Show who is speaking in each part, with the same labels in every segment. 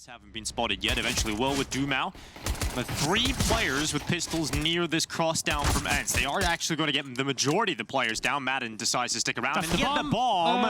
Speaker 1: Haven't been spotted yet. Eventually will with Dumao. But 3 players with pistols near this cross down from ENCE. They are actually going to get the majority of the players down. Madden decides to stick around and get the bomb.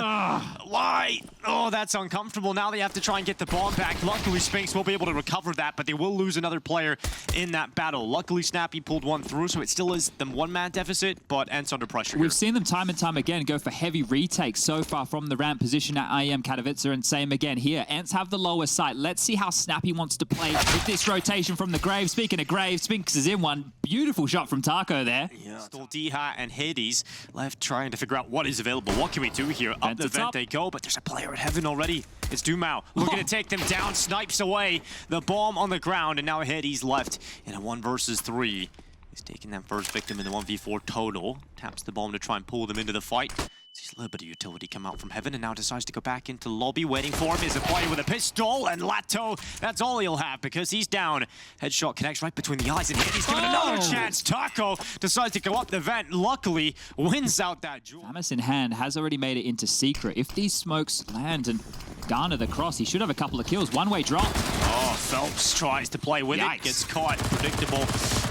Speaker 1: Why? Oh, that's uncomfortable. Now they have to try and get the bomb back. Luckily, Spinks will be able to recover that, but they will lose another player in that battle. Luckily, Snappy pulled one through, so it still is the 1-man deficit, but ENCE under pressure.
Speaker 2: We've seen them time and time again go for heavy retakes so far from the ramp position at IEM Katowice, and same again here. ENCE have the lower site. Let's see how Snappy wants to play with this rotation from the grave. Speaking of grave, Spinks is in one. Beautiful shot from Taco there.
Speaker 1: Yeah. Still Diha and Hades left trying to figure out what is available. What can we do here? Up the vent they go, but there's a player at heaven already. It's Dumao looking to take them down, snipes away the bomb on the ground, and now Hades left in a 1 versus 3. He's taking that first victim in the 1v4 total. Taps the bomb to try and pull them into the fight. Sees a little bit of utility come out from heaven and now decides to go back into lobby. Waiting for him is a player with a pistol, and Lato, that's all he'll have because he's down. Headshot connects right between the eyes, and Hades given another chance. Taco decides to go up the vent, luckily wins out that jewel.
Speaker 2: Samus in hand has already made it into secret. If these smokes land and garner the cross, he should have a couple of kills. One-way drop.
Speaker 1: Oh, Phelps tries to play with it, gets caught, predictable.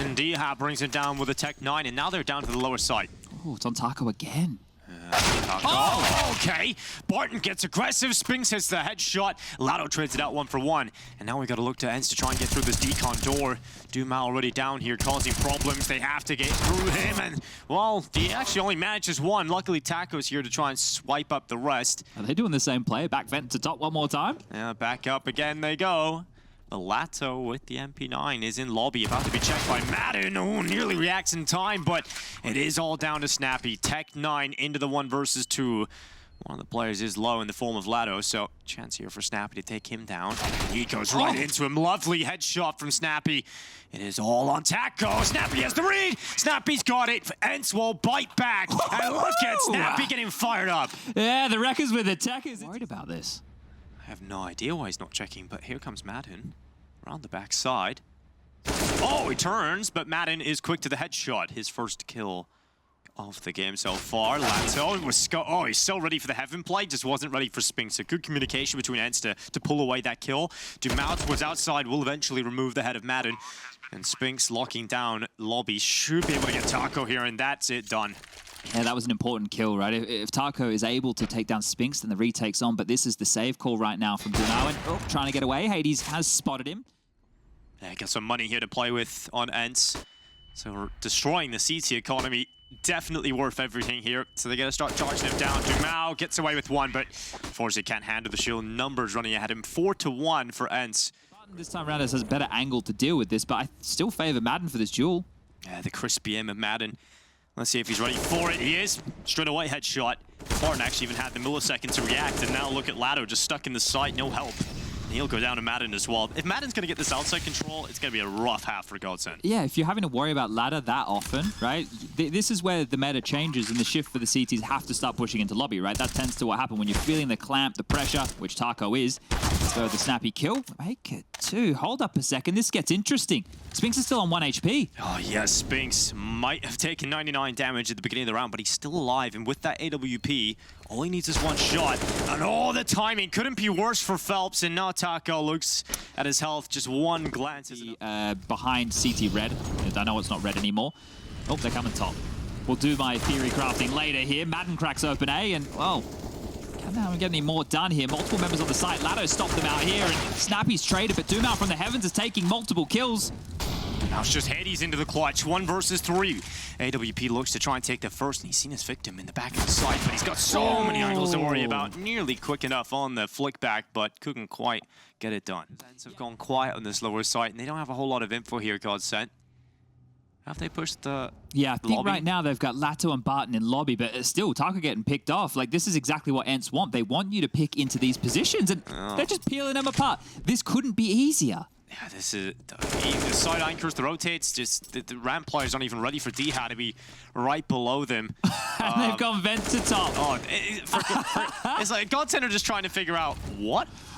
Speaker 1: And Diha brings it down with a Tech 9, and now they're down to the lower side.
Speaker 2: Oh, it's on Taco again.
Speaker 1: Oh, okay. Barton gets aggressive. Spinks hits the headshot. Lato trades it out 1 for 1. And now we got to look to ENCE to try and get through this decon door. Duma already down here causing problems. They have to get through him. And, well, he actually only manages 1. Luckily, Taco's here to try and swipe up the rest.
Speaker 2: Are they doing the same play? Back vent to top one more time?
Speaker 1: Yeah, back up again they go. Lato with the MP9 is in lobby, about to be checked by Madden. Oh, nearly reacts in time, but it is all down to Snappy. Tech 9 into the 1 versus 2. One of the players is low in the form of Lato, so chance here for Snappy to take him down. He goes right into him. Lovely headshot from Snappy. It is all on Taco. Snappy has the read. Snappy's got it. ENCE will bite back. And look at Snappy getting fired up.
Speaker 2: Yeah, the Wreckers with the tech is worried about this.
Speaker 1: I have no idea why he's not checking, but here comes Madden. Around the back side. Oh, he turns, but Madden is quick to the headshot. His first kill of the game so far. Lato was he's so ready for the heaven play, just wasn't ready for Spinks. So good communication between ENCE to pull away that kill. Dumao was outside, will eventually remove the head of Madden. And Spinks locking down lobby should be able to get Taco here, and that's it done.
Speaker 2: Yeah, that was an important kill, right? If Taco is able to take down Spinks, then the retake's on, but this is the save call right now from Dumao. Trying to get away. Hades has spotted him.
Speaker 1: Yeah, got some money here to play with on ENCE. So we're destroying the CT economy. Definitely worth everything here. So they got to start charging him down. Dumao gets away with 1, but unfortunately can't handle the shield. Numbers running ahead of him. 4-1 for ENCE.
Speaker 2: This time around, has a better angle to deal with this, but I still favor Madden for this duel.
Speaker 1: Yeah, the crispy aim of Madden. Let's see if he's ready for it. He is. Straight away headshot. Barton actually even had the millisecond to react, and now look at Lato just stuck in the site, no help. And he'll go down to Madden as well. If Madden's going to get this outside control, it's going to be a rough half for GODSENT.
Speaker 2: Yeah, if you're having to worry about ladder that often, right? This is where the meta changes and the shift for the CTs have to start pushing into lobby, right? That tends to what happens when you're feeling the clamp, the pressure, which Taco is. Let's go with the snappy kill. Make it 2. Hold up a second. This gets interesting. Spinks is still on 1 HP.
Speaker 1: Oh, yes. Spinks might have taken 99 damage at the beginning of the round, but he's still alive. And with that AWP, all he needs is 1 shot. And all the timing couldn't be worse for Phelps. And now Taco looks at his health. Just 1 glance.
Speaker 2: Behind CT red. I know it's not red anymore. Oh, they're coming top. We'll do my theory crafting later here. Madden cracks open A, and, well, can't get any more done here. Multiple members on the site. Lato stopped them out here, and Snappy's traded, but Dumao from the heavens is taking multiple kills.
Speaker 1: Now it's just Hades into the clutch. 1 versus 3. AWP looks to try and take the first, and he's seen his victim in the back of the site, but he's got so many angles to worry about. Nearly quick enough on the flick back, but couldn't quite get it done. Fans have gone quiet on this lower site, and they don't have a whole lot of info here, GODSENT. Have they pushed the
Speaker 2: Yeah, I think
Speaker 1: lobby?
Speaker 2: right now they've got Lato and Barton in lobby, but still, Taco getting picked off. Like, this is exactly what ENCE want. They want you to pick into these positions, and they're just peeling them apart. This couldn't be easier.
Speaker 1: Yeah, this is the side anchors, the rotates, just the ramp players aren't even ready for Diha to be right below them.
Speaker 2: And they've gone vent to top.
Speaker 1: Oh, it's like GODSENT are just trying to figure out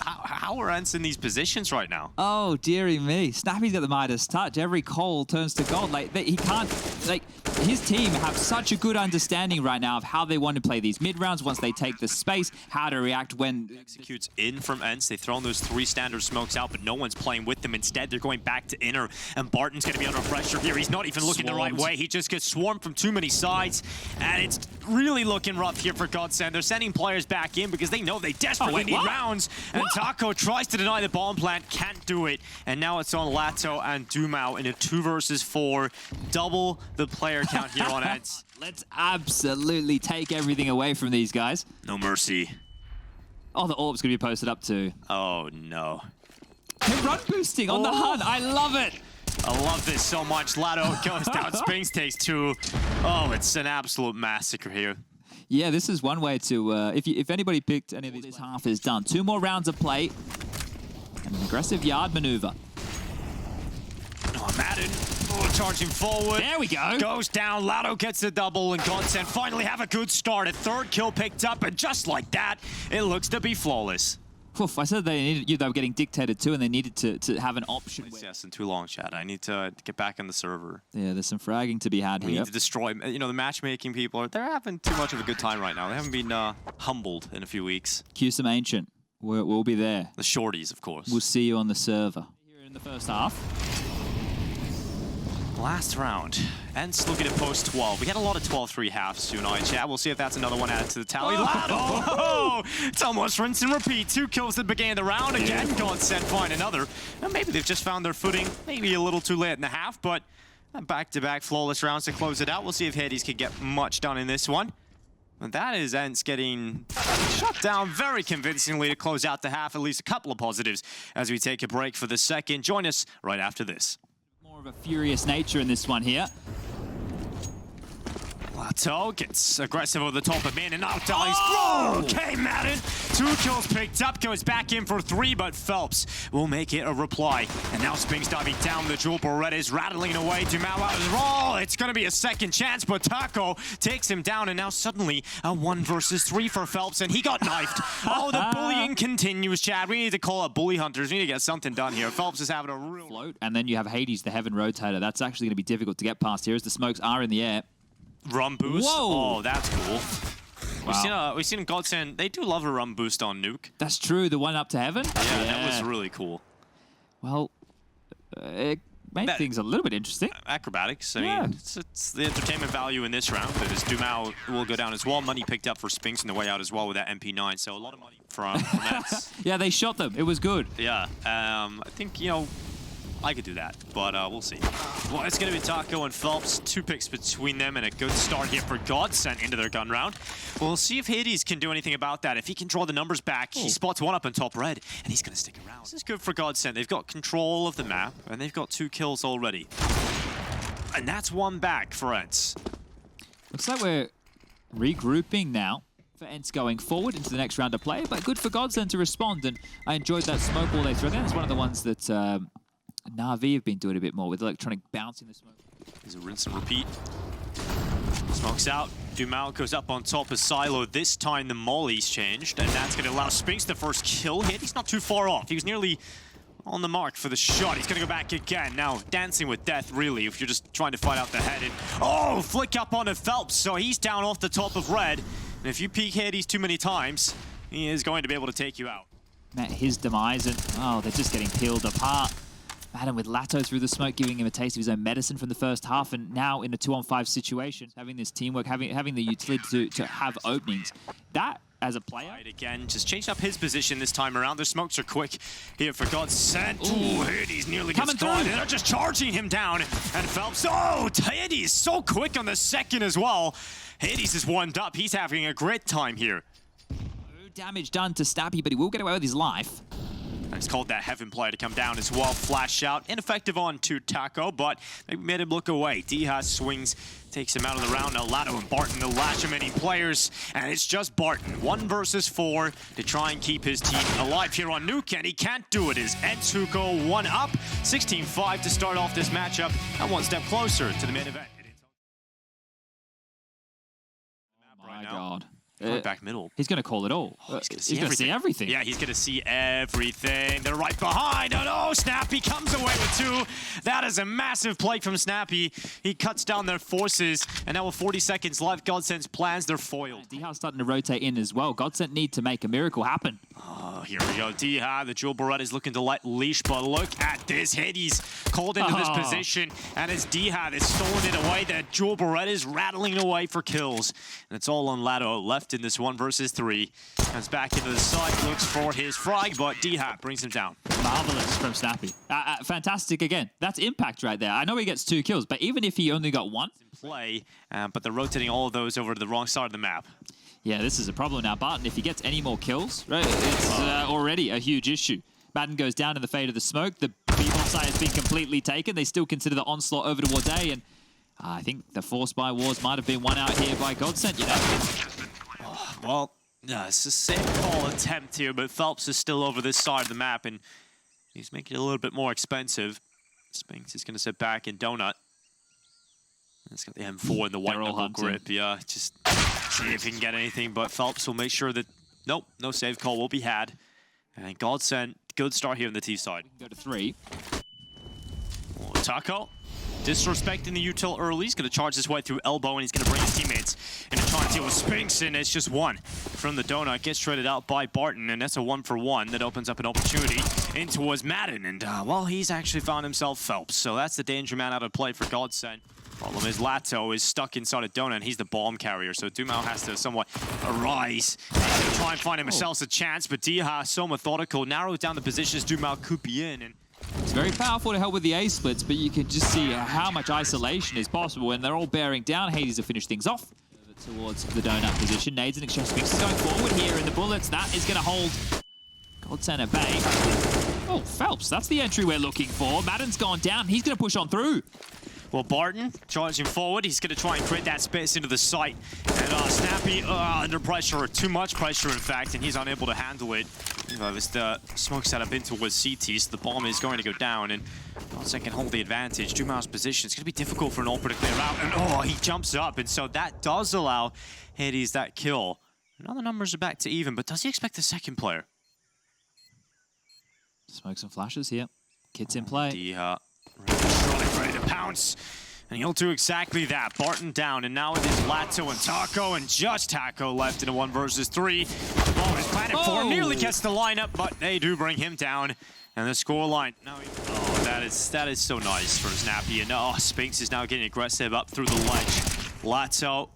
Speaker 1: how are ENCE in these positions right now.
Speaker 2: Oh, dearie me. Snappy's got the Midas touch. Every coal turns to gold. Like, he can't, like, his team have such a good understanding right now of how they want to play these mid rounds once they take the space, how to react when...
Speaker 1: Executes in from ENCE. They've thrown those 3 standard smokes out, but no one's playing with them. Instead, they're going back to inner, and Barton's going to be under pressure here. He's not even looking the right way. He just gets swarmed from too many sides, and it's really looking rough here for GODSENT. They're sending players back in because they know they desperately need rounds, and Taco tries to deny the bomb plant, can't do it, and now it's on Lato and Dumao in a 2 versus 4. Double the player count here on ENCE.
Speaker 2: Let's absolutely take everything away from these guys.
Speaker 1: No mercy.
Speaker 2: Oh, the orb's going to be posted up too.
Speaker 1: Oh, no.
Speaker 2: They're run boosting on the hunt. I love it.
Speaker 1: I love this so much. Lato goes down. Spinks takes 2. Oh, it's an absolute massacre here.
Speaker 2: Yeah, this is one way to... if anybody picked any of these, this half is done. 2 more rounds of play. And an aggressive yard maneuver.
Speaker 1: Oh, Madden. Oh, charging forward.
Speaker 2: There we go.
Speaker 1: Goes down. Lato gets the double, and GODSENT finally have a good start. A 3rd kill picked up, and just like that, it looks to be flawless.
Speaker 2: Oof, I said they were getting dictated to, and they needed to have an option.
Speaker 1: Yes, in too long, Chad. I need to get back on the server.
Speaker 2: Yeah, there's some fragging to be had here.
Speaker 1: We need to destroy... You know, the matchmaking people, they're having too much of a good time right now. They haven't been humbled in a few weeks.
Speaker 2: Cue some Ancient. We'll be there.
Speaker 1: The shorties, of course.
Speaker 2: We'll see you on the server. Here in the first half.
Speaker 1: Last round. ENCE looking at post 12. We had a lot of 12-3 halves tonight, chat. We'll see if that's another one added to the tally. Oh, it's almost rinse and repeat. 2 kills that began the round. Again, GODSENT find another. And maybe they've just found their footing. Maybe a little too late in the half, but back-to-back flawless rounds to close it out. We'll see if Hades can get much done in this one. And that is ENCE getting shut down very convincingly to close out the half. At least a couple of positives as we take a break for the second. Join us right after this.
Speaker 2: More of a furious nature in this one here.
Speaker 1: Lato gets aggressive over the top of man and now dies. Oh! Okay, Madden. 2 kills picked up, goes back in for 3, but Phelps will make it a reply. And now Spinks diving down. The Jewel Beretta is rattling away. Dumao out as well. It's going to be a second chance, but Taco takes him down. And now suddenly a 1 versus 3 for Phelps, and he got knifed. Oh, the bullying continues, Chad. We need to call up bully hunters. We need to get something done here. Phelps is having a real
Speaker 2: float, and then you have Hades, the Heaven Rotator. That's actually going to be difficult to get past here as the smokes are in the air.
Speaker 1: Rum boost.
Speaker 2: Whoa.
Speaker 1: Oh, that's cool. Wow. We've seen GODSENT. They do love a rum boost on Nuke.
Speaker 2: That's true. The one up to heaven.
Speaker 1: Yeah, that was really cool.
Speaker 2: Well, it made things a little bit interesting.
Speaker 1: Acrobatics. I mean, it's the entertainment value in this round. But as Dumao will go down as well. Money picked up for Spinks on the way out as well with that MP9. So a lot of money from ENCE.
Speaker 2: Yeah, they shot them. It was good.
Speaker 1: Yeah. I think, you know, I could do that, but we'll see. Well, it's going to be Taco and Phelps. 2 picks between them, and a good start here for GODSENT into their gun round. We'll see if Hades can do anything about that. If he can draw the numbers back, he spots 1 up on top red, and he's going to stick around. This is good for GODSENT. They've got control of the map, and they've got 2 kills already. And that's 1 back for ENCE.
Speaker 2: Looks like we're regrouping now for ENCE going forward into the next round of play, but good for GODSENT to respond, and I enjoyed that smoke all the way through. I think it's one of the ones that Navi have been doing a bit more with electronic bouncing the smoke.
Speaker 1: There's a rinse and repeat. Smokes out. Dumao goes up on top of Silo. This time the molly's changed, and that's going to allow Spinks the first kill hit. He's not too far off. He was nearly on the mark for the shot. He's going to go back again. Now, dancing with death, really, if you're just trying to fight out the head. And, oh, flick up onto Phelps, so he's down off the top of red. And if you peek Hades too many times, he is going to be able to take you out.
Speaker 2: Met his demise, and, oh, they're just getting peeled apart. Madden with Lato through the smoke, giving him a taste of his own medicine from the first half, and now in a 2-on-5 situation, having this teamwork, having the utility to have openings. That, as a player...
Speaker 1: Right, again, just changed up his position this time around. Their smokes are quick here for GODSENT. Ooh, Hades nearly gets caught. They're just charging him down. And Phelps, oh, Hades so quick on the second as well. Hades is warmed up. He's having a great time here.
Speaker 2: No damage done to Stappy, but he will get away with his life.
Speaker 1: And it's called that Heaven player to come down as well. Flash out. Ineffective on to Taco, but maybe made him look away. Dihas swings, takes him out of the round. Now Lato and Barton to lash him any players. And it's just Barton. 1 versus 4 to try and keep his team alive here on Nuke. And he can't do it. As ENCE who go 1 up. 16-5 to start off this matchup. And 1 step closer to the main event.
Speaker 2: Oh my God.
Speaker 1: Going back middle.
Speaker 2: He's going to call it all.
Speaker 1: He's going to see everything. Yeah, he's going to see everything. They're right behind. Oh no, Snappy comes away with 2. That is a massive play from Snappy. He cuts down their forces. And now with 40 seconds left, GODSENT's plans, they're foiled.
Speaker 2: Diha's starting to rotate in as well. GODSENT need to make a miracle happen.
Speaker 1: Oh, here we go. Diha, the Jewel Barrett is looking to let leash, but look at this hit. He's called into this position, and it's Diha that's stolen it away. The Jewel Barrett is rattling away for kills. And it's all on Lado, left in this 1 versus 3. Comes back into the side, looks for his frag, but Diha brings him down.
Speaker 2: Marvelous from Snappy. Fantastic again. That's impact right there. I know he gets 2 kills, but even if he only got 1...
Speaker 1: play, but they're rotating all of those over to the wrong side of the map.
Speaker 2: Yeah, this is a problem now. Barton, if he gets any more kills, right, it's already a huge issue. Madden goes down in the fade of the smoke. The B-bomb site has been completely taken. They still consider the onslaught over towards A, and I think the Force by Wars might have been won out here by GODSENT, you know.
Speaker 1: Well, yeah, it's the same call attempt here, but Phelps is still over this side of the map, and he's making it a little bit more expensive. Spinks is going to sit back in Donut. It's got the M4 and the white knuckle grip. Yeah, just see if he can get anything, but Phelps will make sure that, nope, no save call will be had. And GODSENT, good start here on the T side.
Speaker 2: Go to 3.
Speaker 1: Oh, Taco, disrespecting the util early. He's going to charge his way through elbow, and he's going to bring his teammates in to try and deal with Spinks, and it's just 1 from the Donut. Gets shredded out by Barton, and that's a 1-for-1 that opens up an opportunity in towards Madden. And, well, he's actually found himself Phelps, so that's the danger man out of play for GODSENT. Problem is Lato is stuck inside a Donut, and he's the bomb carrier, so Dumao has to somewhat arise and try and find himself a chance, but Diha, so methodical, narrows down the positions Dumao could be in. And
Speaker 2: it's very powerful to help with the A splits, but you can just see how much isolation is possible, and they're all bearing down. Hades to finish things off towards the Donut position. Nades and exchange Spinks is going forward here in the bullets. That is going to hold GODSENT at bay. Oh, Phelps, that's the entry we're looking for. Madden's gone down. He's going to push on through.
Speaker 1: Well, Barton charging forward. He's going to try and create that space into the site. And Snappy under pressure, or too much pressure, in fact, and he's unable to handle it. It's the smoke setup in towards CT, so the bomb is going to go down, and GODSENT can hold the advantage. Dumao's position, it's going to be difficult for an AWP to clear out, and he jumps up, and so that does allow Hades that kill. Now the numbers are back to even, but does he expect the second player?
Speaker 2: Smoke some flashes here. Kid's in play.
Speaker 1: Ready to pounce, and he'll do exactly that. Barton down, and now it is Lato and Taco, and just Taco left in a 1 versus 3. The ball is planted for him, nearly gets the lineup, but they do bring him down. And the score line. That is so nice for Snappy. And Spinks is now getting aggressive up through the ledge. Lato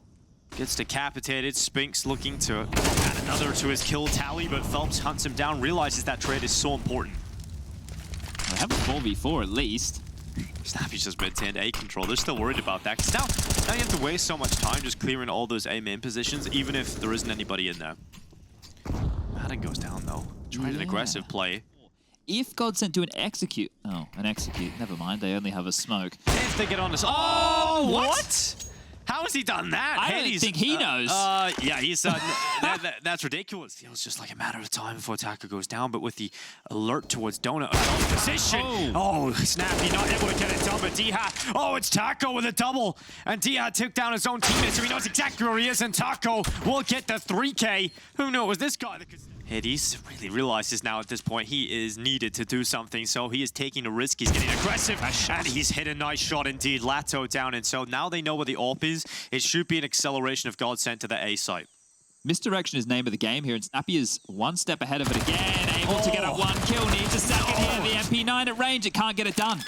Speaker 1: gets decapitated. Spinks looking to add another to his kill tally, but Phelps hunts him down, realizes that trade is so important.
Speaker 2: They have a 4v4 at least.
Speaker 1: Snappy's just maintained A control. They're still worried about that. Because now you have to waste so much time just clearing all those A main positions, even if there isn't anybody in there. Madden goes down, though. Tried an aggressive play.
Speaker 2: If GODSENT do an execute... Oh, an execute. Never mind. They only have a smoke.
Speaker 1: If they get on this... Oh, what? How has he done that?
Speaker 2: I don't think he knows.
Speaker 1: Yeah, he's that's ridiculous. It was just like a matter of time before Taco goes down, but with the alert towards Donut position. Oh, Snappy not able to get it done, but Diha. Oh, it's Taco with a double. And Diha took down his own teammate, so he knows exactly where he is, and Taco will get the 3K. Who knew it was this guy that could... Hades really realizes now at this point he is needed to do something, so he is taking a risk. He's getting aggressive, and he's hit a nice shot indeed. Lato down, and so now they know where the AWP is. It should be an acceleration of GODSENT to the A site.
Speaker 2: Misdirection is name of the game here, and Snappy is 1 step ahead of it again. Able to get a 1 kill, needs a second here. The MP9 at range, it can't get it done.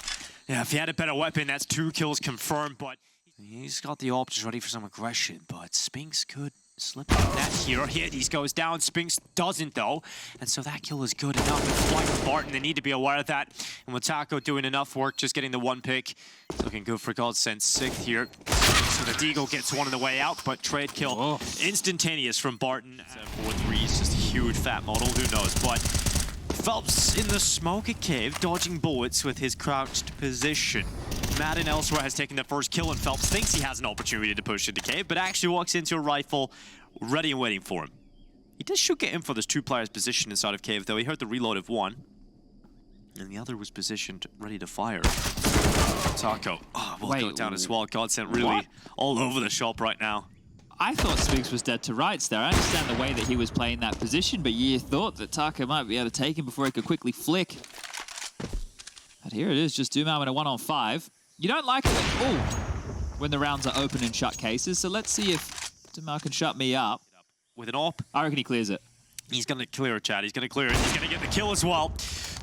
Speaker 1: Yeah, if he had a better weapon, that's 2 kills confirmed, but he's got the AWP just ready for some aggression, but Spinks could slip out that here. Hades goes down. Spinks doesn't, though. And so that kill is good enough. Flight from Barton. They need to be aware of that. And with Taco doing enough work, just getting the 1 pick. It's looking good for GODSENT 6th here. So the Deagle gets 1 on the way out, but trade kill instantaneous from Barton. 4-3 is just a huge fat model. Who knows? But Phelps in the smoke cave, dodging bullets with his crouched position. Madden elsewhere has taken the first kill, and Phelps thinks he has an opportunity to push into cave, but actually walks into a rifle ready and waiting for him. He does shoot get in for this 2 players position inside of cave, though. He heard the reload of 1, and the other was positioned ready to fire. Taco will go down as well. GODSENT really all over the shop right now.
Speaker 2: I thought Spinks was dead to rights there. I understand the way that he was playing that position, but you thought that Taco might be able to take him before he could quickly flick. But here it is, just Doomau in a 1-on-5. You don't like it when the rounds are open and shut cases, so let's see if Doomau can shut me up.
Speaker 1: With an AWP.
Speaker 2: I reckon he clears it.
Speaker 1: He's going to clear it, Chad. He's going to clear it. He's going to get the kill as well.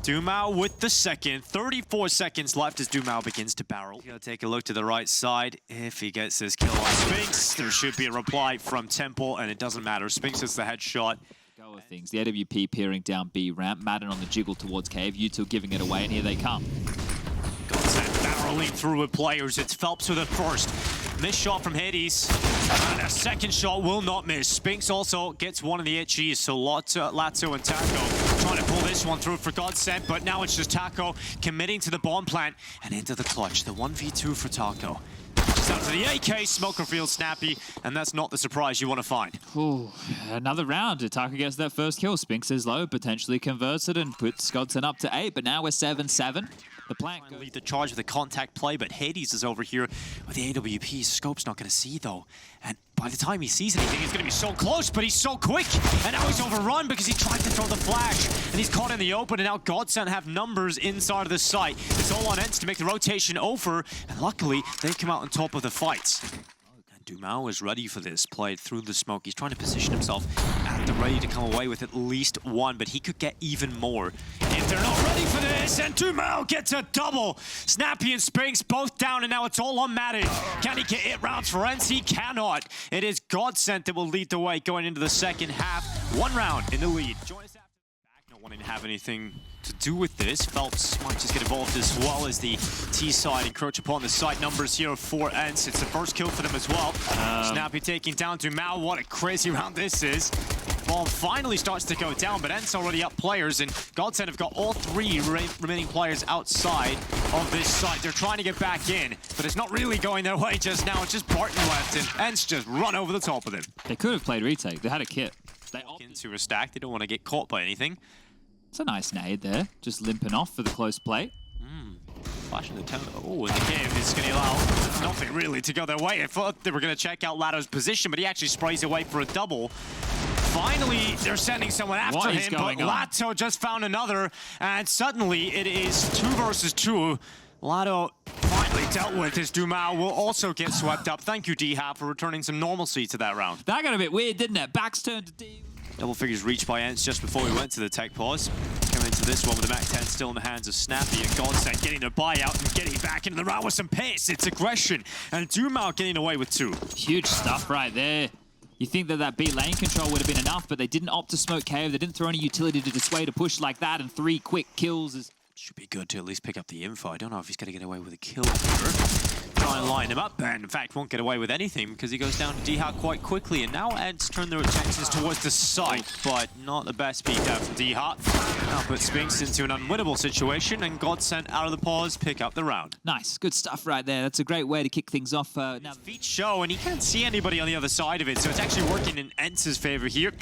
Speaker 1: Doomau with the second. 34 seconds left as Doomau begins to barrel. He's going to take a look to the right side. If he gets his kill on Spinks, there should be a reply from Temple, and it doesn't matter. Spinks is the headshot.
Speaker 2: Go with things. The AWP peering down B ramp. Madden on the jiggle towards cave. U2 giving it away, and here they come.
Speaker 1: GODSENT barreling through with players. It's Phelps with the first. Missed shot from Hades. And a second shot will not miss. Spinks also gets one of the HEs, so Lato and Taco trying to pull this one through for GODSENT, but now it's just Taco committing to the bomb plant and into the clutch. The 1v2 for Taco. Just out to the AK, Smoker feels snappy, and that's not the surprise you want to find.
Speaker 2: Ooh, another round. Taco gets that first kill. Spinks is low, potentially converts it and puts GODSENT up to 8, but now we're 7-7. The plant
Speaker 1: goes lead the charge with a contact play, but Hades is over here with the AWP. Scope's not going to see, though. And by the time he sees anything, he's going to be so close, but he's so quick. And now he's overrun because he tried to throw the flash. And he's caught in the open, and now GODSENT have numbers inside of the site. It's all on ENCE to make the rotation over. And luckily, they come out on top of the fights. Doomau is ready for this, played through the smoke. He's trying to position himself at the ready to come away with at least one, but he could get even more if they're not ready for this. And Doomau gets a double. Snappy and Spinks both down, and now it's all on Madden. Can he get 8 rounds for ENCE? He cannot. It is GODSENT that will lead the way going into the second half. 1 round in the lead. Join us after back, not wanting to have anything to do with this. Phelps might just get involved as well as the T side encroach upon the site numbers here for ENCE. It's the first kill for them as well. Snappy taking down Doomau. What a crazy round this is. Ball finally starts to go down, but ENCE already up players, and GODSENT have got all 3 remaining players outside of this site. They're trying to get back in, but it's not really going their way just now. It's just Barton left, and ENCE just run over the top of them.
Speaker 2: They could have played retake. They had a kit.
Speaker 1: They walk into a stack. They don't want to get caught by anything.
Speaker 2: It's a nice nade there, just limping off for the close play.
Speaker 1: Flashing the town. Oh, and the cave is going to allow nothing really to go their way. I thought they were going to check out Lato's position, but he actually sprays away for a double. Finally, they're sending someone after him, but Lato just found another, and suddenly it is 2 versus 2. Lato finally dealt with as Doomau will also get swept up. Thank you, D-Hop, for returning some normalcy to that round.
Speaker 2: That got a bit weird, didn't it? Backs turned to D.
Speaker 1: Double figures reached by ENCE just before we went to the tech pause. Coming into this one with the MAC-10 still in the hands of Snappy, and GODSENT getting their buyout and getting back into the round with some pace. It's aggression, and Doomau getting away with 2.
Speaker 2: Huge stuff right there. You think that that B lane control would have been enough, but they didn't opt to smoke cave. They didn't throw any utility to dissuade a push like that, and 3 quick kills is...
Speaker 1: Should be good to at least pick up the info. I don't know if he's going to get away with a kill here. Try and line him up, and in fact won't get away with anything because he goes down to D-Hop quite quickly, and now ENCE turn their attentions towards the site, but not the best peek out from D-Hop. Now put Spinks into an unwinnable situation, and GODSENT out of the pause, pick up the round.
Speaker 2: Nice, good stuff right there. That's a great way to kick things off. Now
Speaker 1: his feet show, and he can't see anybody on the other side of it, so it's actually working in ENCE's favor here.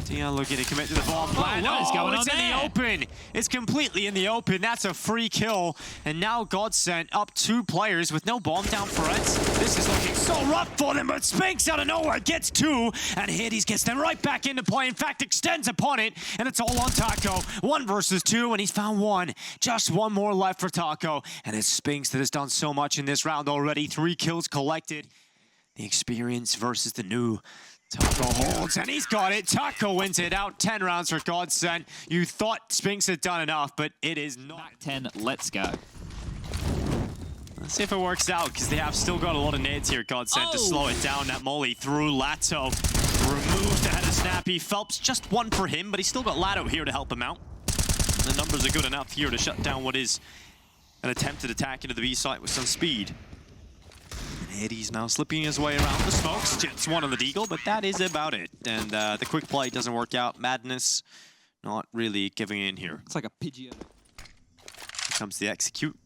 Speaker 1: Dion looking to commit to the bomb plan.
Speaker 2: What is going on
Speaker 1: it's
Speaker 2: there?
Speaker 1: In the open. It's completely in the open. That's a free kill. And now GODSENT up 2 players with no bomb down for ENCE. This is looking so rough for them, but Spinks out of nowhere gets 2, and Hades gets them right back into play. In fact, extends upon it, and it's all on Taco. 1 versus 2, and he's found 1. Just 1 more left for Taco, and it's Spinks that has done so much in this round already. 3 kills collected. The experience versus the new. Taco holds, and he's got it. Taco wins it out. 10 rounds for GODSENT. You thought Spinks had done enough, but it is not.
Speaker 2: Back 10, let's go.
Speaker 1: Let's see if it works out, because they have still got a lot of nades here, GODSENT, to slow it down. That molly through Lato. Removed ahead of Snappy. Phelps, just 1 for him, but he's still got Lato here to help him out. And the numbers are good enough here to shut down what is an attempted attack into the B site with some speed. Hades now slipping his way around the smokes. Gets 1 on the deagle, but that is about it. And the quick play doesn't work out. Madness not really giving in here.
Speaker 2: It's like a Pidgeot.
Speaker 1: Here comes the execute.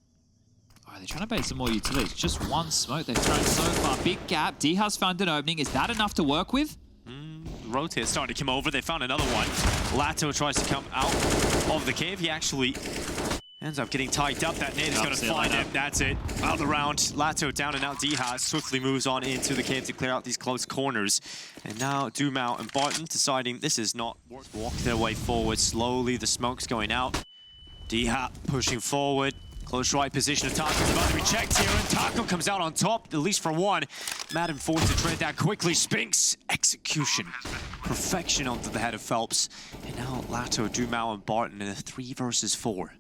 Speaker 2: Oh, they're trying to bait some more utilities. Just 1 smoke they've thrown so far. Big gap. D-Hop's found an opening. Is that enough to work with?
Speaker 1: Rotate starting to come over. They found another one. Lato tries to come out of the cave. He actually Ends up getting tied up. That nade is going to find him. That's it. Out of the round. Lato down, and now Diha swiftly moves on into the cave to clear out these close corners. And now Dumao and Barton deciding this is not worth. Walk their way forward. Slowly, the smoke's going out. Diha pushing forward. Close right position of Taco's about to be checked here, and Taco comes out on top, at least for one. Madden forced to trade that quickly. Spinks, execution. Perfection onto the head of Phelps. And now Lato, Dumao, and Barton in a 3 versus 4.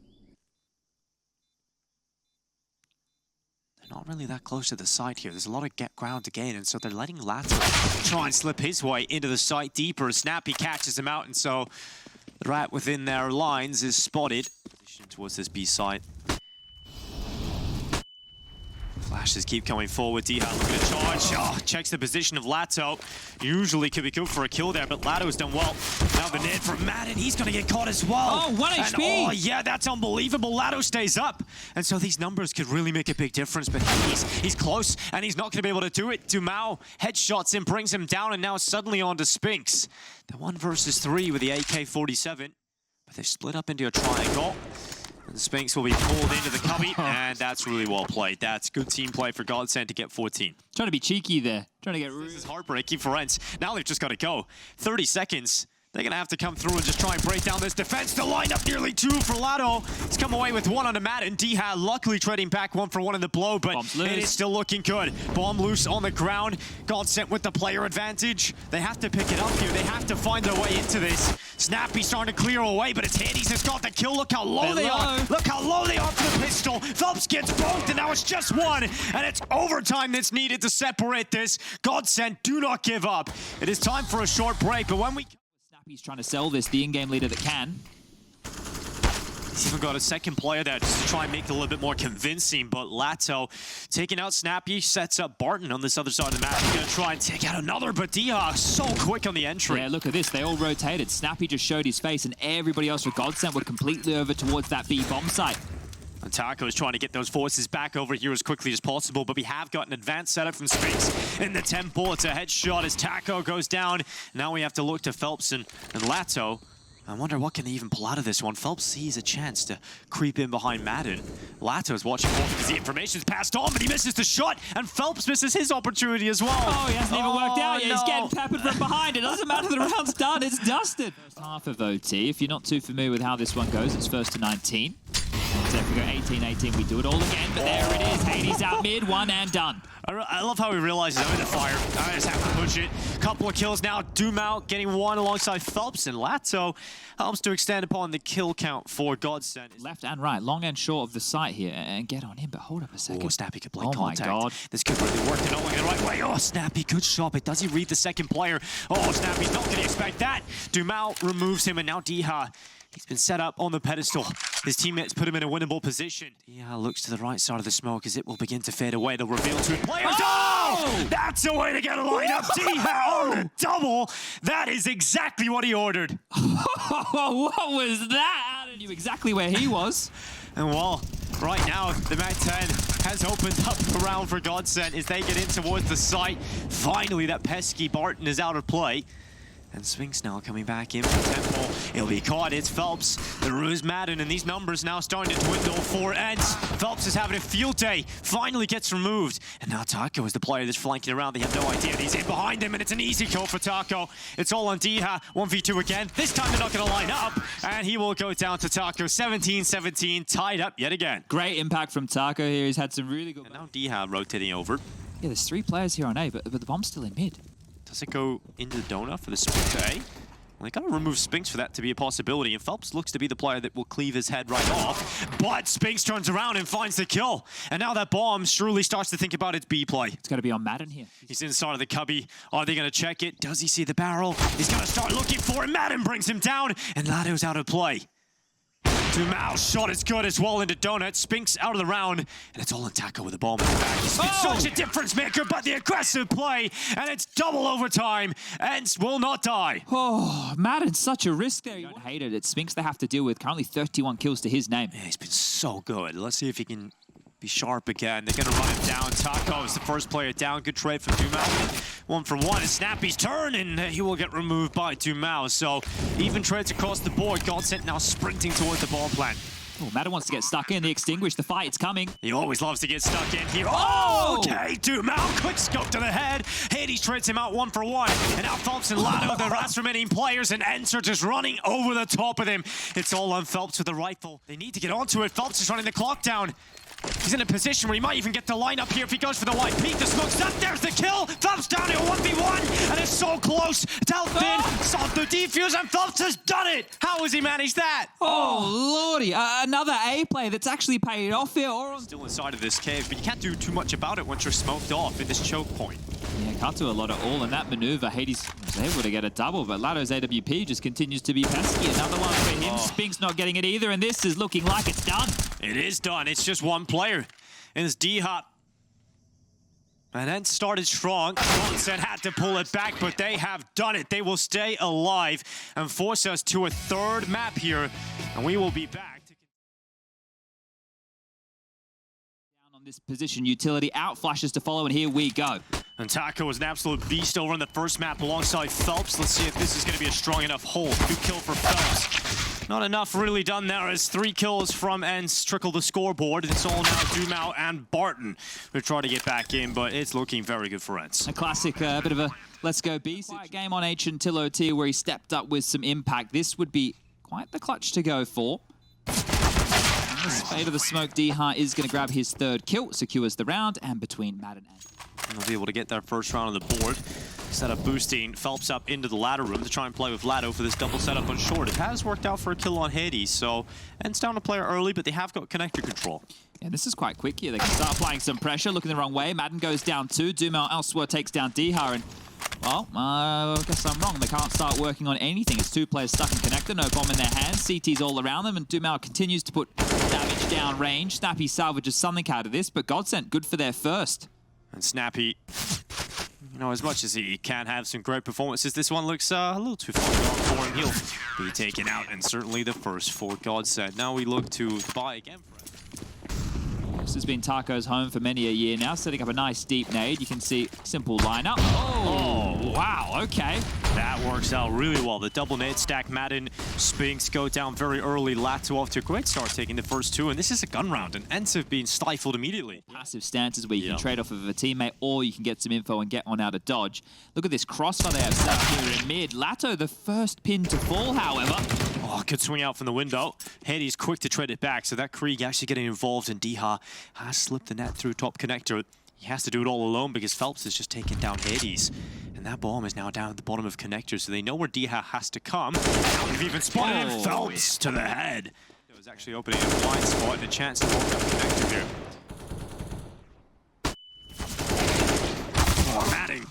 Speaker 1: Not really that close to the site here. There's a lot of ground to gain, and so they're letting Lato try and slip his way into the site deeper. Snappy catches him out, and so the rat within their lines is spotted. Towards this B site. Flashes keep coming forward. Diha looking to charge. Oh, checks the position of Lato. Usually could be good for a kill there, but Lato's done well. Now the nade from Madden. He's going to get caught as well.
Speaker 2: Oh, 1 HP.
Speaker 1: Oh, yeah, that's unbelievable. Lato stays up. And so these numbers could really make a big difference, but he's close, and he's not going to be able to do it. Dumao headshots him, brings him down, and now suddenly on to Spinks. The 1 versus 3 with the AK-47. But they've split up into a triangle. And Spinks will be pulled into the cubby, and that's really well played. That's good team play for GODSENT to get 14.
Speaker 2: Trying to be cheeky there. Trying to get...
Speaker 1: This is heartbreaking for ENCE. Now they've just got to go. 30 seconds. They're going to have to come through and just try and break down this defense. The lineup nearly 2 for Lato. He's come away with 1 on the mat, and Diha luckily trading back 1 for 1 in the blow, but it is still looking good. Bomb loose on the ground. GODSENT with the player advantage. They have to pick it up here. They have to find their way into this. Snappy starting to clear away, but it's Hades that's got the kill. Look how low they are. Look how low they are for the pistol. Phelps gets both, and now it's just 1. And it's overtime that's needed to separate this. GODSENT, do not give up. It is time for a short break, but when we...
Speaker 2: Snappy's trying to sell this, the in-game leader that can.
Speaker 1: He's even got a second player there just to try and make it a little bit more convincing, but Lato taking out Snappy, sets up Barton on this other side of the map. He's going to try and take out another, but Diha so quick on the entry.
Speaker 2: Yeah, look at this. They all rotated. Snappy just showed his face, and everybody else with GODSENT were completely over towards that B bomb site.
Speaker 1: And Taco is trying to get those forces back over here as quickly as possible, but we have got an advanced setup from Spinks in the temple. It's a headshot as Taco goes down. Now we have to look to Phelps and Lato. I wonder what can they even pull out of this one. Phelps sees a chance to creep in behind Madden. Lato's watching more because the information's passed on, but he misses the shot, and Phelps misses his opportunity as well.
Speaker 2: Oh, he hasn't even worked out yet. No. He's getting peppered from behind. It doesn't matter, the round's done. It's dusted. First half of OT. If you're not too familiar with how this one goes, it's 1st to 19. So if we go 18-18, we do it all again, but there it is. Hades out mid, 1 and done.
Speaker 1: I love how he realizes I'm in the fire. I just have to push it. Couple of kills now. Dumao getting 1 alongside Phelps, and Lato helps to extend upon the kill count for GODSENT.
Speaker 2: Left and right, long and short of the site here, and get on him, but hold up a second.
Speaker 1: Oh, Snappy could play contact.
Speaker 2: My God.
Speaker 1: This could really work. They're not going the right way. Oh, Snappy, good shot, but does he read the second player? Oh, Snappy's not going to expect that. Dumao removes him, and now Diha. He's been set up on the pedestal. His teammates put him in a winnable position. Diha looks to the right side of the smoke as it will begin to fade away. They'll reveal 2 players. Oh! That's a way to get a lineup. Diha on the double. That is exactly what he ordered.
Speaker 2: What was that? I knew exactly where he was.
Speaker 1: And well, right now, the Mac 10 has opened up the round for GODSENT as they get in towards the site. Finally, that pesky Barton is out of play. And Spinks now coming back in for Temple. He'll be caught. It's Phelps. The ruse Madden, and these numbers now starting to dwindle for ENCE. Phelps is having a field day. Finally gets removed. And now Taco is the player that's flanking around. They have no idea that he's in behind him, and it's an easy kill for Taco. It's all on Diha. 1v2 again. This time they're not going to line up. And he will go down to Taco. 17-17, tied up yet again.
Speaker 2: Great impact from Taco here. He's had some really good...
Speaker 1: And now Diha rotating over.
Speaker 2: Yeah, there's 3 players here on A, but the bomb's still in mid.
Speaker 1: Does it go into the donut for the Spinks to A? Well, they got to remove Spinks for that to be a possibility, and Phelps looks to be the player that will cleave his head right off. But Spinks turns around and finds the kill. And now that bomb surely starts to think about its B play.
Speaker 2: It's got to be on Madden here.
Speaker 1: He's inside of the cubby. Are they going to check it? Does he see the barrel? He's going to start looking for it. Madden brings him down, and Lato's out of play. Dumao's shot is good as well into Donut. Spinks out of the round, and it's all on Taco with the bomb in the back. He's been such a difference maker, but the aggressive play, and it's double overtime. ENCE will not die.
Speaker 2: Oh, Madden's such a risk there. You don't hate it. It's Spinks they have to deal with. Currently 31 kills to his name.
Speaker 1: Yeah, he's been so good. Let's see if he can be sharp again. They're going to run him down. Taco is the first player down. Good trade from Dumao. 1 for 1. It's Snappy's turn, and he will get removed by Dumao. So even trades across the board. GODSENT now sprinting towards the ball plant.
Speaker 2: Oh, Matter wants to get stuck in. The extinguish. The fight. It's coming.
Speaker 1: He always loves to get stuck in here. Oh, okay. Dumau, quick scope to the head. Hades trades him out 1 for 1. And now Phelps and Lado, the last remaining players, and ENCE are just running over the top of him. It's all on Phelps with the rifle. They need to get onto it. Phelps is running the clock down. He's in a position where he might even get the line up here if he goes for the wide peak. The smoke's up. There's the kill. Phelps down to a 1v1. And it's so close. Dealt in. Solved the defuse. And Phelps has done it. How has he managed that?
Speaker 2: Oh, lordy. Another A play that's actually paid off here.
Speaker 1: Still inside of this cave, but you can't do too much about it once you're smoked off in this choke point.
Speaker 2: Yeah, cut to a lot of all in that maneuver. Hades was able to get a double, but Lado's AWP just continues to be pesky. Another one for him. Spink's not getting it either, and this is looking like it's done.
Speaker 1: It is done. It's just one player. And it's D-Hop. And then started strong. GODSENT had to pull it back, but they have done it. They will stay alive and force us to a third map here, and we will be back.
Speaker 2: On this position, utility out flashes to follow, and here we go.
Speaker 1: And Taco was an absolute beast over on the first map alongside Phelps. Let's see if this is going to be a strong enough hold. 2 kill for Phelps. Not enough really done there as 3 kills from ENCE trickle the scoreboard. It's all now Dumau and Barton who try to get back in, but it's looking very good for ENCE.
Speaker 2: A classic bit of a let's go B game on H until OT where he stepped up with some impact. This would be quite the clutch to go for. The spade of the smoke, D-Hart is going to grab his 3rd kill, secures the round, and between Madden and
Speaker 1: they'll be able to get their first round on the board. Instead of boosting Phelps up into the ladder room to try and play with Lado for this double setup on short. It has worked out for a kill on Hades, so ENCE down a player early, but they have got connector control.
Speaker 2: Yeah, this is quite quick here. They can start applying some pressure, looking the wrong way. Madden goes down 2. Dumau elsewhere takes down D-Hart, and well, I guess I'm wrong. They can't start working on anything. It's 2 players stuck in connector, no bomb in their hands. CT's all around them, and Dumau continues to put damage down range. Snappy salvages something out of this, but GODSENT good for their first.
Speaker 1: And Snappy, you know, as much as he can have some great performances, this one looks a little too far gone for him. He'll be taken out, and certainly the first for GODSENT. Now we look to buy again for him.
Speaker 2: This has been Taco's home for many a year now, setting up a nice deep nade. You can see simple lineup. Oh, wow, okay.
Speaker 1: That works out really well. The double nade stack, Madden, Spinks go down very early. Lato off to a great start, taking the first 2, and this is a gun round, and ENCE have been stifled immediately.
Speaker 2: Passive stances where you can trade off of a teammate, or you can get some info and get on out of dodge. Look at this crossfire they have set up here in mid. Lato, the first pin to fall, however.
Speaker 1: Oh, good swing out from the window. Hades quick to trade it back, so that Krieg actually getting involved, and D-Ha has slipped the net through top connector. He has to do it all alone because Phelps is just taking down Hades. And that bomb is now down at the bottom of connector, so they know where D-Ha has to come. Now we've even spotted him. Phelps to the head. It was actually opening a blind spot and a chance to walk up connector here. Oh, Madden.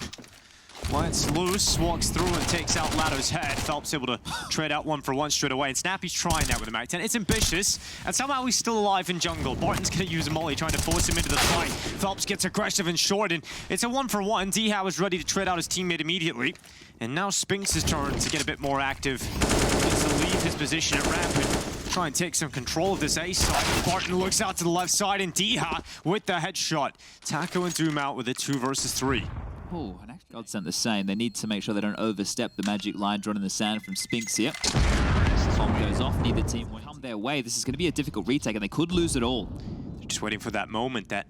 Speaker 1: Lights loose, walks through and takes out Lado's head. Phelps able to trade out 1 for 1 straight away, and Snappy's trying that with a Mac 10. It's ambitious, and somehow he's still alive in jungle. Barton's gonna use a molly, trying to force him into the fight. Phelps gets aggressive and short, and it's a 1 for 1. D-How is ready to trade out his teammate immediately. And now Spinks' turn to get a bit more active. He gets to leave his position at ramp and try and take some control of this A side. Barton looks out to the left side, and D-Ha with the headshot. Taco and Doom out with a 2 versus 3.
Speaker 2: Oh, and actually GODSENT the same. They need to make sure they don't overstep the magic line drawn in the sand from Spinks here. Bomb goes off, neither team will come their way. This is going to be a difficult retake, and they could lose it all.
Speaker 1: They're just waiting for that moment, that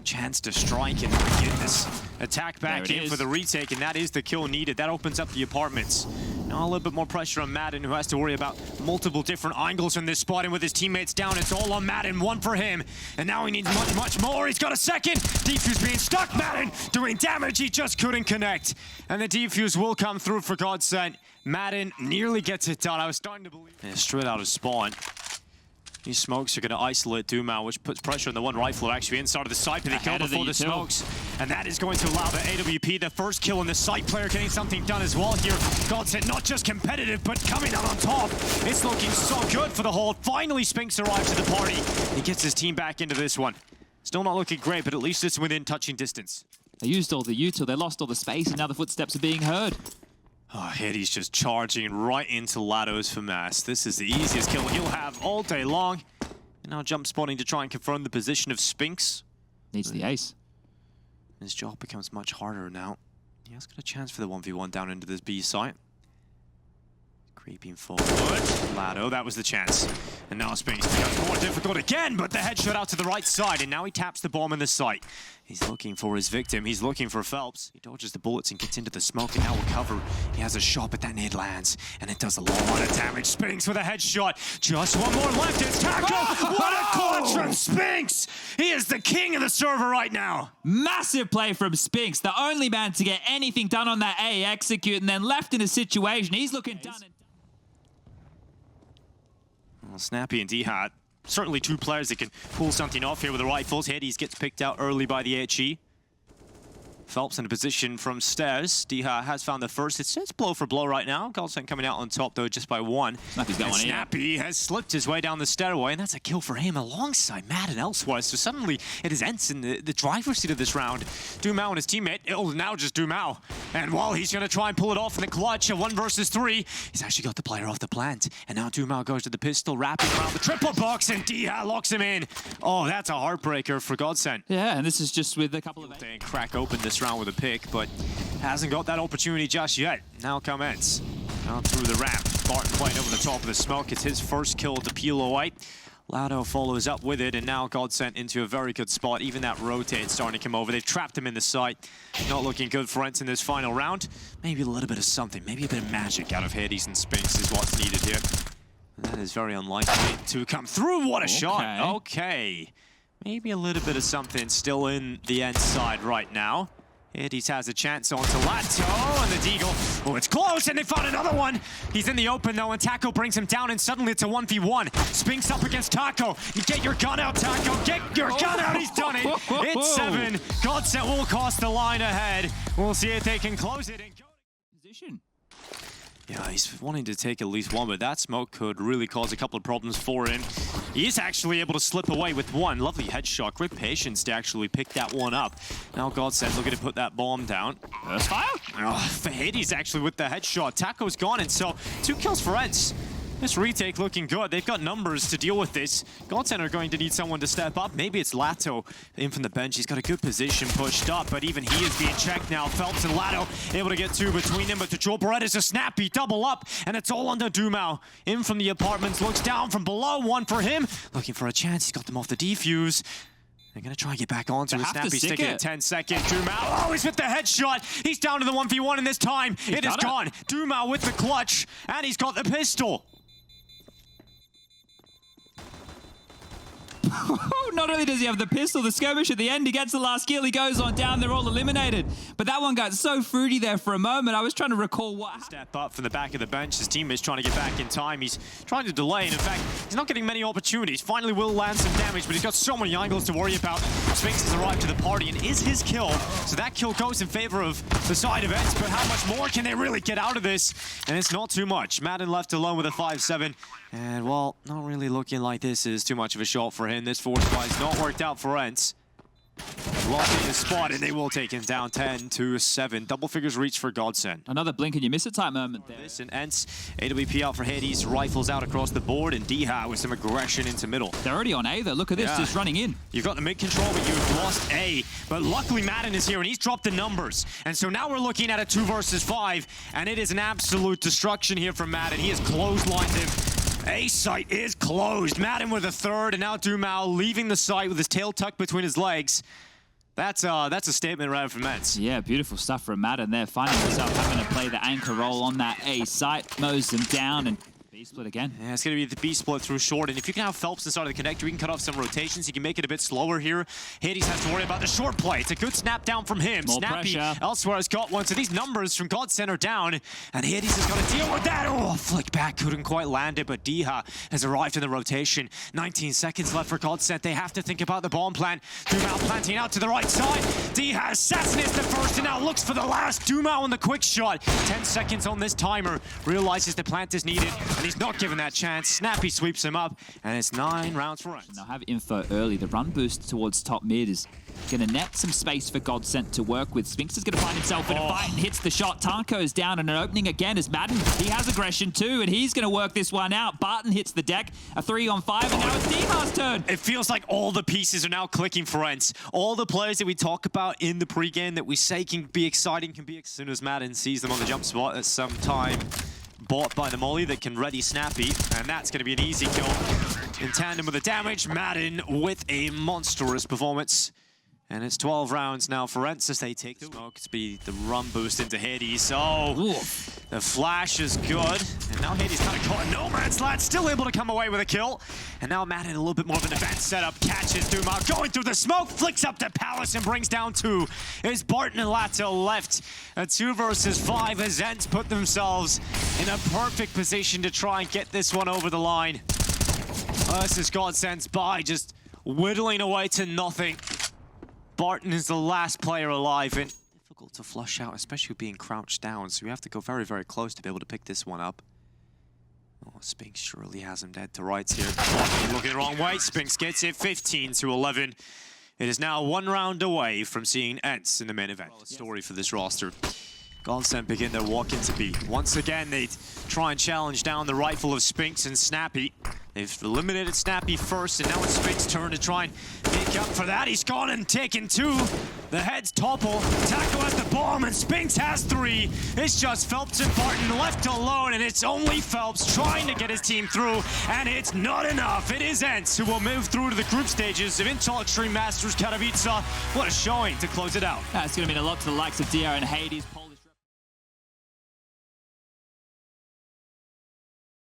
Speaker 1: chance to strike and get this attack back in for the retake, and that is the kill needed. That opens up the apartments. Now a little bit more pressure on Madden, who has to worry about multiple different angles in this spot, and with his teammates down, it's all on Madden. 1 for him, and now he needs much, much more. He's got a second. Defuse being stuck. Madden doing damage. He just couldn't connect, and the defuse will come through for GODSENT. Madden nearly gets it done. I was starting to believe. And straight out of spawn. These smokes are going to isolate Dumau, which puts pressure on the one rifler actually inside of the site, but they kill before the smokes. And that is going to allow the AWP, the first kill in the site player, getting something done as well here. GODSENT not just competitive, but coming out on top. It's looking so good for the hold. Finally, Spinks arrives to the party. He gets his team back into this one. Still not looking great, but at least it's within touching distance.
Speaker 2: They used all the util, they lost all the space, and now the footsteps are being heard.
Speaker 1: Oh, Hades just charging right into Lado's FAMAS. This is the easiest kill he'll have all day long. And now jump spotting to try and confirm the position of Spinks.
Speaker 2: Needs the ace.
Speaker 1: His job becomes much harder now. He has got a chance for the 1v1 down into this B site. Creeping forward. Lado, that was the chance. And now Spinks becomes more difficult again, but the headshot out to the right side, and now he taps the bomb in the sight. He's looking for his victim. He's looking for Phelps. He dodges the bullets and gets into the smoke, and now will cover. He has a shot, but that nade lands, and it does a lot of damage. Spinks with a headshot. Just one more left. It's Taco. What a clutch from Spinks! He is the king of the server right now.
Speaker 2: Massive play from Spinks, the only man to get anything done on that A execute, and then left in a situation. He's looking done.
Speaker 1: Well, Snappy and D-Hat, certainly two players that can pull something off here with the rifles. Hades gets picked out early by the HE. Phelps in a position from stairs. D-Hat has found the first. It's blow for blow right now. GODSENT coming out on top, though, just by one.
Speaker 2: Snappy's got one here.
Speaker 1: Snappy has slipped his way down the stairway, and that's a kill for him alongside Madden elsewhere. So suddenly it is ENCE in the driver's seat of this round. Dumao and his teammate. It'll now just Dumao. And while he's going to try and pull it off in the clutch at 1 versus 3, he's actually got the player off the plant. And now Dumao goes to the pistol, wrapping around the triple box, and D-Hat locks him in. Oh, that's a heartbreaker for GODSENT.
Speaker 2: Yeah, and this is just with a couple of...
Speaker 1: They crack open this round with a pick, but hasn't got that opportunity just yet. Now come ENCE. Now through the ramp. Barton playing over the top of the smoke. It's his first kill to Pilo White. Lado follows up with it, and now GODSENT into a very good spot. Even that rotate starting to come over. They've trapped him in the site. Not looking good for ENCE in this final round. Maybe a little bit of something. Maybe a bit of magic out of Hades and Spinks is what's needed here. That is very unlikely to come through. What a shot. Okay. Maybe a little bit of something still in the ENCE side right now. Hades has a chance onto Lato, and the Deagle. Oh, it's close, and they found another one. He's in the open, though, and Taco brings him down, and suddenly it's a 1v1. Spinks up against Taco. You get your gun out, Taco. Get your gun out. He's done it. It's 7. GODSENT will cost the line ahead. We'll see if they can close it and go to position. Yeah, he's wanting to take at least one, but that smoke could really cause a couple of problems for him. He is actually able to slip away with one. Lovely headshot. Great patience to actually pick that one up. Now GODSENT looking to put that bomb down.
Speaker 2: First fire?
Speaker 1: Oh, Hades actually with the headshot. Taco's gone, and so 2 kills for ENCE. This retake looking good. They've got numbers to deal with this. GODSENT are going to need someone to step up. Maybe it's Lato in from the bench. He's got a good position pushed up, but even he is being checked now. Phelps and Lato able to get 2 between them, but the Joel Barrett is a snappy double up, and it's all under Dumao. In from the apartments, looks down from below. 1 for him. Looking for a chance. He's got them off the defuse. They're going to try and get back onto it. Snappy sticking it 10 seconds. Dumao, oh, he's with the headshot. He's down to the 1v1, and this time it is gone. Dumao with the clutch, and he's got the pistol.
Speaker 2: Not only does he have the pistol, the skirmish at the end, he gets the last kill, he goes on down, they're all eliminated. But that one got so fruity there for a moment. I was trying to recall what happened.
Speaker 1: Step up from the back of the bench. His teammate's trying to get back in time. He's trying to delay, and in fact, he's not getting many opportunities. Finally will land some damage, but he's got so many angles to worry about. Spinks has arrived to the party and is his kill. So that kill goes in favor of the side of ENCE, but how much more can they really get out of this? And it's not too much. Madden left alone with a 5-7. And, well, not really looking like this is too much of a shot for him. This force fly's not worked out for ENCE. Locked in his spot, and they will take him down 10-7. Double figures reach for GODSENT.
Speaker 2: Another blink and you miss it type moment there.
Speaker 1: This and ENCE, AWP out for Hades, rifles out across the board, and D-Hat with some aggression into middle.
Speaker 2: They're already on A though. Look at this, just running in.
Speaker 1: You've got the mid control, but you've lost A. But luckily Madden is here, and he's dropped the numbers. And so now we're looking at a 2 versus 5, and it is an absolute destruction here from Madden. He has clotheslined him. A site is closed. Madden with a 3rd, and now Dumao leaving the site with his tail tucked between his legs. That's a statement right from ENCE.
Speaker 2: Yeah, beautiful stuff from Madden there, finding himself having to play the anchor role on that A site, mows them down, and B-split again.
Speaker 1: Yeah, it's going to be the B-split through short, and if you can have Phelps inside of the connector, you can cut off some rotations. You can make it a bit slower here. Hades has to worry about the short play. It's a good snap down from him.
Speaker 2: More
Speaker 1: Snappy
Speaker 2: pressure.
Speaker 1: elsewhere has got one, so these numbers from GODSENT are down, and Hades has got to deal with that. Oh, flick back, couldn't quite land it, but D-Hat has arrived in the rotation. 19 seconds left for GODSENT. They have to think about the bomb plant. Dumao planting out to the right side. D-Hat assassinates the first, and now looks for the last. Dumao on the quick shot. 10 seconds on this timer. Realizes the plant is needed, and he's not given that chance. Snappy sweeps him up, and it's 9 rounds for ENCE.
Speaker 2: They'll have info early. The run boost towards top mid is going to net some space for GODSENT to work with. Spinks is going to find himself in a fight and hits the shot. Taco's down and an opening again as Madden. He has aggression too, and he's going to work this one out. Barton hits the deck. A 3-on-5, and now it's D-Har's turn.
Speaker 1: It feels like all the pieces are now clicking for ENCE. All the players that we talk about in the pregame that we say can be exciting, as soon as Madden sees them on the jump spot at some time bought by the Molly that can ready Snappy, and that's going to be an easy kill. In tandem with the damage, Madden with a monstrous performance. And it's 12 rounds now for ENCE as they take the smoke. It's be the run boost into Hades. Oh, oof. The flash is good. And now Hades kind of caught in no man's land, still able to come away with a kill. And now Madden a little bit more of an advanced setup. Catches Duma, going through the smoke, flicks up to Palace and brings down 2. It's Barton and Lato left. A 2 versus 5 as ENCE put themselves in a perfect position to try and get this one over the line. This is GODSENT's buy, just whittling away to nothing. Barton is the last player alive, and difficult to flush out, especially being crouched down, so we have to go very, very close to be able to pick this one up. Oh, Spinks surely has him dead to rights here. Looking the wrong way, Spinks gets it 15-11. It is now 1 round away from seeing ENCE in the main event. Story for this roster. GODSENT begin their walk into B. Once again, they try and challenge down the rifle of Spinks and Snappy. They've eliminated Snappy first, and now it's Spinks' turn to try and make up for that. He's gone and taken 2. The heads topple. Taco has the bomb, and Spinks has 3. It's just Phelps and Barton left alone, and it's only Phelps trying to get his team through, and it's not enough. It is ENCE who will move through to the group stages of IEM Extreme Masters Katowice. What a showing to close it out.
Speaker 2: It's going to mean a lot to the likes of Dia and Hades.